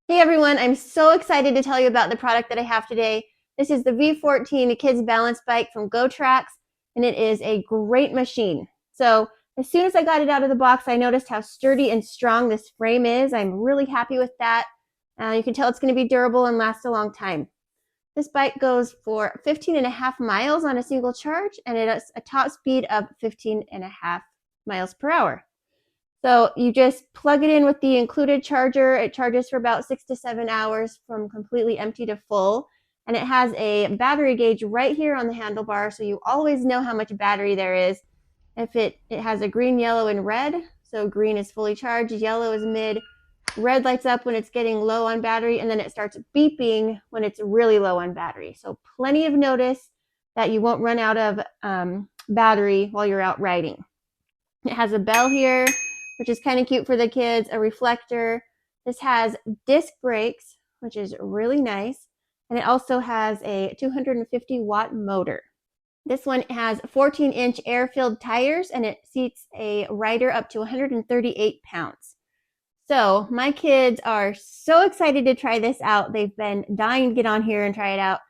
Hey everyone, I'm so excited to tell you about the product that I have today. This is the V14, the kids balance bike from GOTRAX, and it is a great machine. So as soon as I got it out of the box, I noticed how sturdy and strong this frame is. I'm really happy with that. You can tell it's going to be durable and last a long time. This bike goes for 15.5 miles on a single charge, and it has a top speed of 15.5 miles per hour. So you just plug it in with the included charger. It charges for about 6 to 7 hours from completely empty to full. And it has a battery gauge right here on the handlebar, so you always know how much battery there is. If it has a green, yellow, and red. So green is fully charged, yellow is mid, red lights up when it's getting low on battery, and then it starts beeping when it's really low on battery. So plenty of notice that you won't run out of battery while you're out riding. It has a bell here, which is kind of cute for the kids, a reflector. This has disc brakes, which is really nice. And it also has a 250-watt motor. This one has 14-inch air-filled tires, and it seats a rider up to 138 pounds. So my kids are so excited to try this out. They've been dying to get on here and try it out.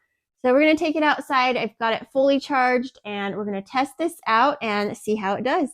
So we're going to take it outside. I've got it fully charged, and we're going to test this out and see how it does.